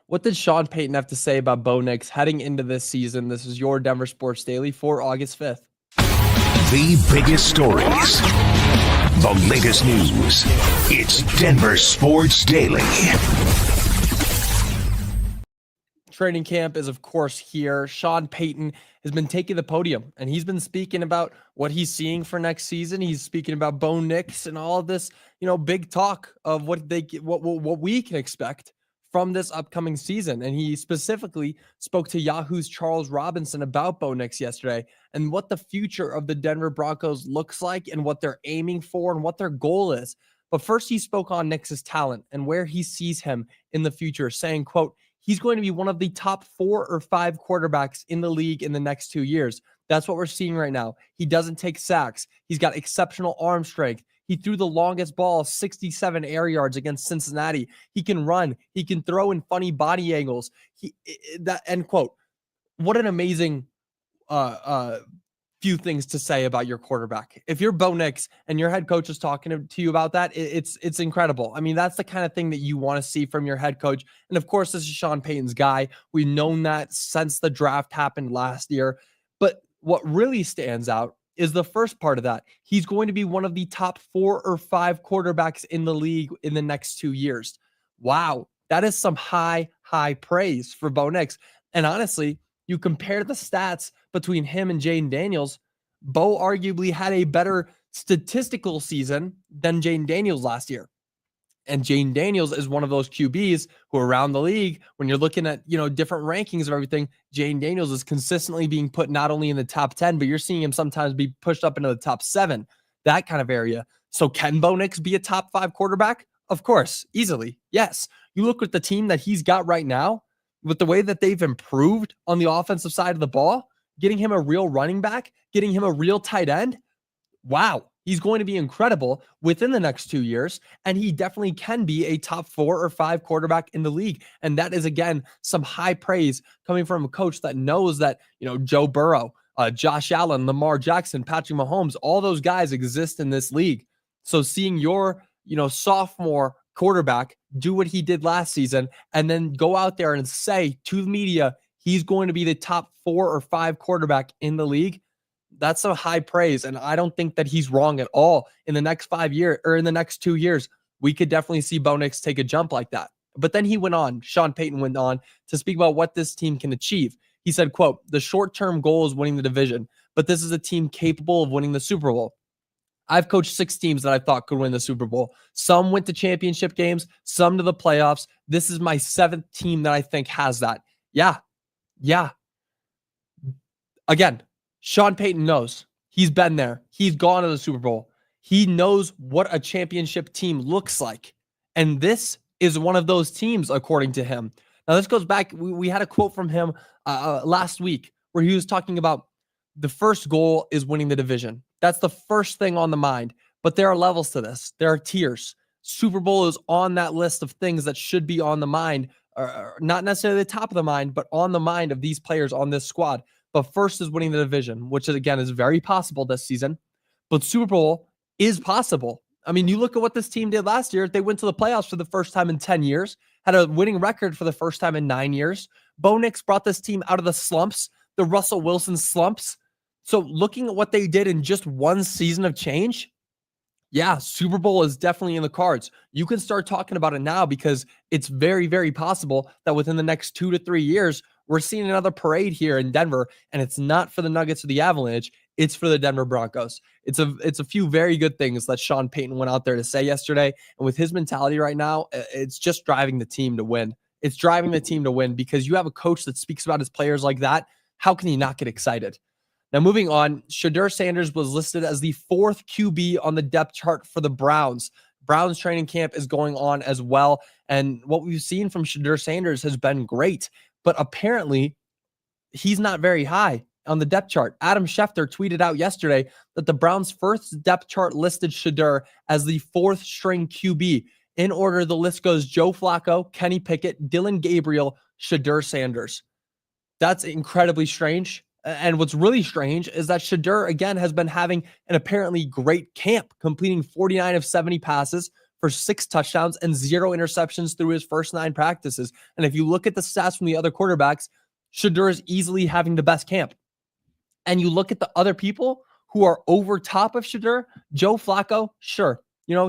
What did Sean Payton have to say about Bo Nix heading into this season? This is your Denver Sports Daily for August 5th. The biggest stories, the latest news. It's Denver Sports Daily. Training camp is, of course, here. Sean Payton has been taking the podium, and he's been speaking about what he's seeing for next season. He's speaking about Bo Nix and all of this, big talk of what we can expect from this upcoming season. And he specifically spoke to Yahoo's Charles Robinson about Bo Nix yesterday and what the future of the Denver Broncos looks like and what they're aiming for and what their goal is. But first, he spoke on Nix's talent and where he sees him in the future, saying, quote, he's going to be one of the top 4 or 5 quarterbacks in the league in the next 2 years. That's what we're seeing right now. He doesn't take sacks. He's got exceptional arm strength. He threw the longest ball, 67 air yards against Cincinnati. He can run. He can throw in funny body angles. That end quote. What an amazing few things to say about your quarterback. If you're Bo Nix and your head coach is talking to you about that, it's incredible. I mean, that's the kind of thing that you want to see from your head coach. And of course, this is Sean Payton's guy. We've known that since the draft happened last year. But what really stands out is the first part of that. He's going to be one of the top 4 or 5 quarterbacks in the league in the next 2 years. Wow. That is some high praise for Bo Nix. And honestly, you compare the stats between him and Jayden Daniels, Bo arguably had a better statistical season than Jayden Daniels last year. And Jayden Daniels is one of those QBs who around the league, when you're looking at, different rankings of everything, Jayden Daniels is consistently being put not only in the top 10, but you're seeing him sometimes be pushed up into the top 7, that kind of area. So can Bo Nix be a top 5 quarterback? Of course, easily. Yes. You look at the team that he's got right now, with the way that they've improved on the offensive side of the ball, getting him a real running back, getting him a real tight end. Wow. He's going to be incredible within the next 2 years, and he definitely can be a top 4 or 5 quarterback in the league. And that is, again, some high praise coming from a coach that knows that, Joe Burrow, Josh Allen, Lamar Jackson, Patrick Mahomes, all those guys exist in this league. So seeing your, sophomore quarterback do what he did last season and then go out there and say to the media, he's going to be the top 4 or 5 quarterback in the league. That's a high praise. And I don't think that he's wrong at all. In the next 5 years or in the next 2 years, we could definitely see Bo Nix take a jump like that. But then Sean Payton went on to speak about what this team can achieve. He said, quote, the short-term goal is winning the division, but this is a team capable of winning the Super Bowl. I've coached 6 teams that I thought could win the Super Bowl. Some went to championship games, some to the playoffs. This is my 7th team that I think has that. Yeah. Again, Sean Payton knows. He's been there. He's gone to the Super Bowl. He knows what a championship team looks like. And this is one of those teams, according to him. Now, this goes back. We had a quote from him last week where he was talking about the first goal is winning the division. That's the first thing on the mind. But there are levels to this. There are tiers. Super Bowl is on that list of things that should be on the mind, not necessarily the top of the mind, but on the mind of these players on this squad. But first is winning the division, which again is very possible this season. But Super Bowl is possible. I mean, you look at what this team did last year. They went to the playoffs for the first time in 10 years, had a winning record for the first time in 9 years. Bo Nix brought this team out of the slumps, the Russell Wilson slumps. So looking at what they did in just one season of change, yeah, Super Bowl is definitely in the cards. You can start talking about it now because it's very, very possible that within the next 2 to 3 years, we're seeing another parade here in Denver, and it's not for the Nuggets or the Avalanche. It's for the Denver Broncos. It's a few very good things that Sean Payton went out there to say yesterday. And with his mentality right now, it's just driving the team to win. It's driving the team to win because you have a coach that speaks about his players like that. How can he not get excited? Now, moving on, Shedeur Sanders was listed as the 4th QB on the depth chart for the Browns. Browns training camp is going on as well. And what we've seen from Shedeur Sanders has been great. But apparently, he's not very high on the depth chart. Adam Schefter tweeted out yesterday that the Browns' first depth chart listed Shedeur as the 4th string QB. In order, the list goes Joe Flacco, Kenny Pickett, Dylan Gabriel, Shedeur Sanders. That's incredibly strange. And what's really strange is that Shedeur, again, has been having an apparently great camp, completing 49 of 70 passes for 6 touchdowns and 0 interceptions through his first 9 practices. And if you look at the stats from the other quarterbacks, Shedeur is easily having the best camp. And you look at the other people who are over top of Shedeur, Joe Flacco, sure.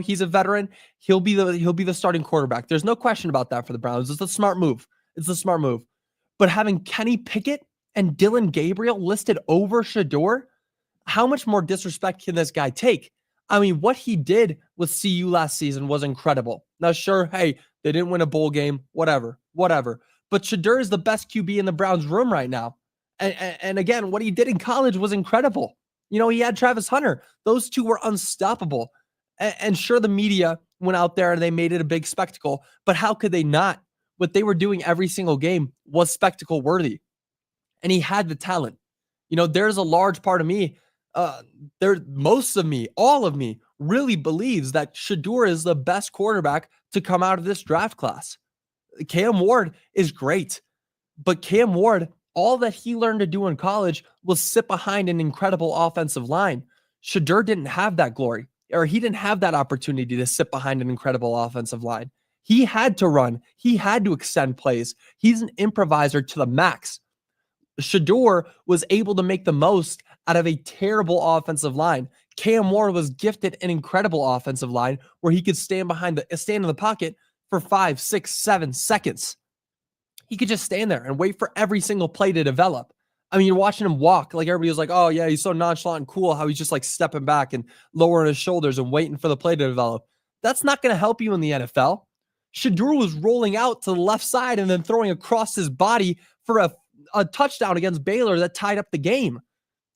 He's a veteran. He'll be the starting quarterback. There's no question about that for the Browns. It's a smart move. But having Kenny Pickett and Dillon Gabriel listed over Shedeur, how much more disrespect can this guy take? I mean, what he did with CU last season was incredible. Now, sure, hey, they didn't win a bowl game, whatever. But Shedeur is the best QB in the Browns room right now. And again, what he did in college was incredible. He had Travis Hunter. Those two were unstoppable. And sure, the media went out there and they made it a big spectacle, but how could they not? What they were doing every single game was spectacle worthy. And he had the talent. There's a large part of me, most of me, all of me really believes that Shedeur is the best quarterback to come out of this draft class. Cam Ward is great, but Cam Ward, all that he learned to do in college was sit behind an incredible offensive line. Shedeur didn't have that glory, or he didn't have that opportunity to sit behind an incredible offensive line. He had to run. He had to extend plays. He's an improviser to the max. Shedeur was able to make the most out of a terrible offensive line. Cam Ward was gifted an incredible offensive line where he could stand in the pocket for 5, 6, 7 seconds. He could just stand there and wait for every single play to develop. I mean, you're watching him walk. Like, everybody was like, oh yeah, he's so nonchalant and cool how he's just like stepping back and lowering his shoulders and waiting for the play to develop. That's not going to help you in the NFL. Shedeur was rolling out to the left side and then throwing across his body for a touchdown against Baylor that tied up the game.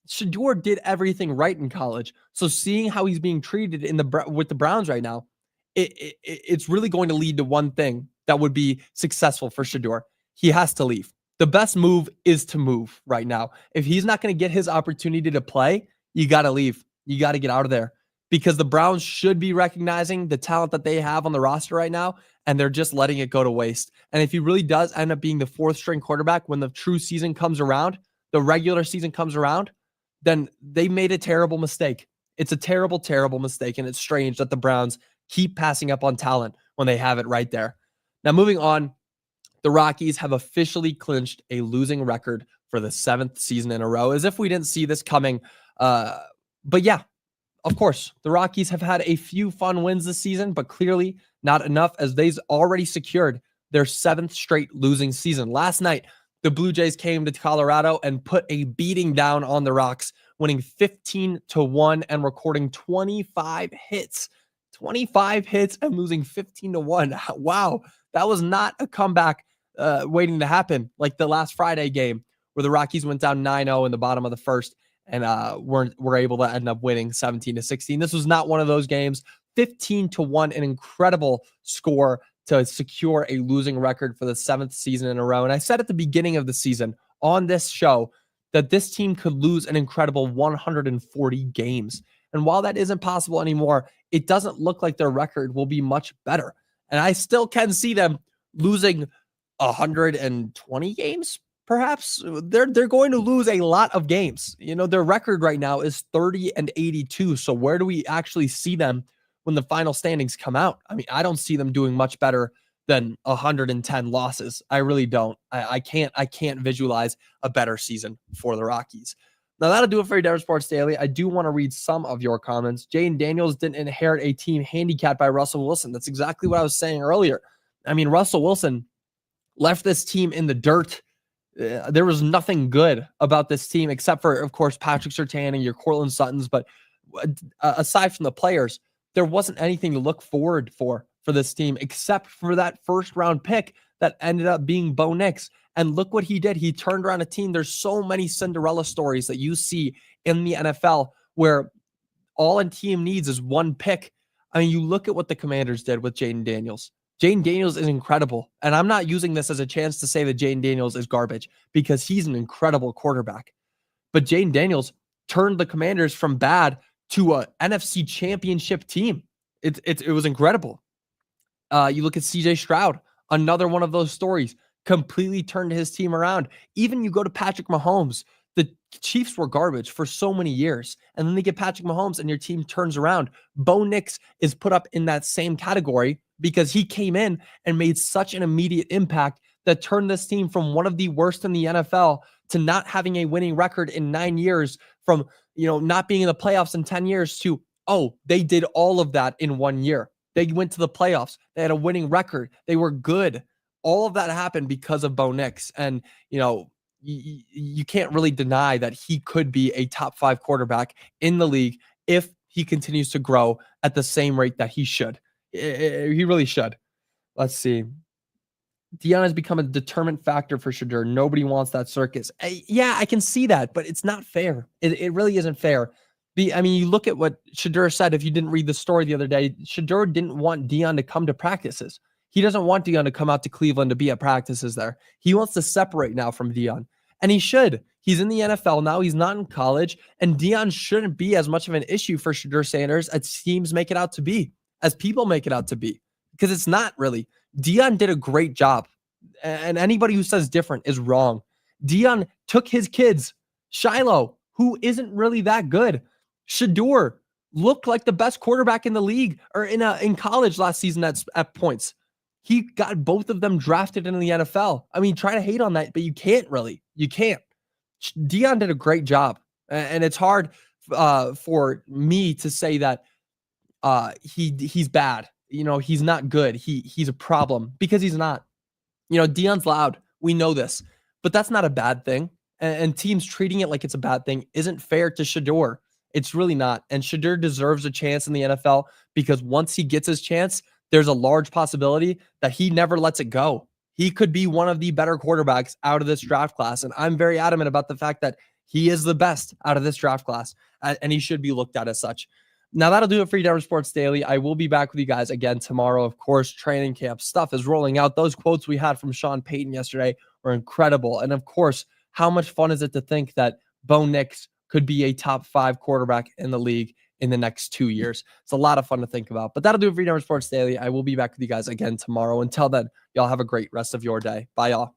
Shedeur did everything right in college. So seeing how he's being treated with the Browns right now, it's really going to lead to one thing that would be successful for Shedeur. He has to leave. The best move is to move right now. If he's not going to get his opportunity to play, you got to leave. You got to get out of there, because the Browns should be recognizing the talent that they have on the roster right now, and they're just letting it go to waste. And if he really does end up being the 4th string quarterback when the true season comes around, the regular season comes around, then they made a terrible mistake. It's a terrible, terrible mistake, and it's strange that the Browns keep passing up on talent when they have it right there. Now, moving on, the Rockies have officially clinched a losing record for the 7th season in a row, as if we didn't see this coming. But yeah, of course, the Rockies have had a few fun wins this season, but clearly not enough, as they've already secured their 7th straight losing season. Last night, the Blue Jays came to Colorado and put a beating down on the Rocks, winning 15-1 and recording 25 hits. 25 hits and losing 15-1. Wow, that was not a comeback waiting to happen like the last Friday game where the Rockies went down 9-0 in the bottom of the first and were able to end up winning 17-16. This was not one of those games. 15-1, an incredible score to secure a losing record for the 7th season in a row. And I said at the beginning of the season on this show that this team could lose an incredible 140 games. And while that isn't possible anymore, it doesn't look like their record will be much better. And I still can see them losing 120 games, perhaps. They're going to lose a lot of games. Their record right now is 30-82. So where do we actually see them when the final standings come out? I mean, I don't see them doing much better than 110 losses. I really don't. I can't visualize a better season for the Rockies. Now, that'll do it for your Denver Sports Daily. I do want to read some of your comments. Jaden Daniels didn't inherit a team handicapped by Russell Wilson. That's exactly what I was saying earlier. I mean, Russell Wilson left this team in the dirt. There was nothing good about this team except for, of course, Patrick Surtain and your Cortland Suttons. But aside from the players, there wasn't anything to look forward for this team except for that first-round pick that ended up being Bo Nix. And look what he did. He turned around a team. There's so many Cinderella stories that you see in the NFL where all a team needs is one pick. I mean, you look at what the Commanders did with Jaden Daniels. Jaden Daniels is incredible. And I'm not using this as a chance to say that Jaden Daniels is garbage, because he's an incredible quarterback. But Jaden Daniels turned the Commanders from bad to a NFC championship team. It was incredible. You look at CJ Stroud, another one of those stories. Completely turned his team around. Even you go to Patrick Mahomes, the Chiefs were garbage for so many years. And then they get Patrick Mahomes and your team turns around. Bo Nix is put up in that same category because he came in and made such an immediate impact that turned this team from one of the worst in the NFL to not having a winning record in 9 years, from, not being in the playoffs in 10 years to, they did all of that in 1 year. They went to the playoffs. They had a winning record. They were good. All of that happened because of Bo Nix. And, you can't really deny that he could be a top 5 quarterback in the league if he continues to grow at the same rate that he should. He really should. Let's see. Deion has become a determinant factor for Shedeur. Nobody wants that circus. Yeah, I can see that, but it's not fair. It really isn't fair. You look at what Shedeur said. If you didn't read the story the other day, Shedeur didn't want Deion to come to practices. He doesn't want Deion to come out to Cleveland to be at practices there. He wants to separate now from Deion. And he should. He's in the NFL now. He's not in college. And Deion shouldn't be as much of an issue for Shedeur Sanders as teams make it out to be, as people make it out to be. Because it's not really. Deion did a great job. And anybody who says different is wrong. Deion took his kids. Shiloh, who isn't really that good. Shedeur looked like the best quarterback in the league, or in college last season at points. He got both of them drafted into the NFL. Try to hate on that, but you can't really. You can't. Deion did a great job. And it's hard for me to say that he's bad. He's not good. He's a problem, because he's not. Deion's loud. We know this. But that's not a bad thing. And teams treating it like it's a bad thing isn't fair to Shedeur. It's really not. And Shedeur deserves a chance in the NFL, because once he gets his chance, there's a large possibility that he never lets it go. He could be one of the better quarterbacks out of this draft class. And I'm very adamant about the fact that he is the best out of this draft class, and he should be looked at as such. Now, that'll do it for Denver Sports Daily. I will be back with you guys again tomorrow. Of course, training camp stuff is rolling out. Those quotes we had from Sean Payton yesterday were incredible. And of course, how much fun is it to think that Bo Nix could be a top 5 quarterback in the league in the next 2 years? It's a lot of fun to think about. But that'll do it for Denver Sports Daily. I will be back with you guys again tomorrow. Until then, y'all have a great rest of your day. Bye, y'all.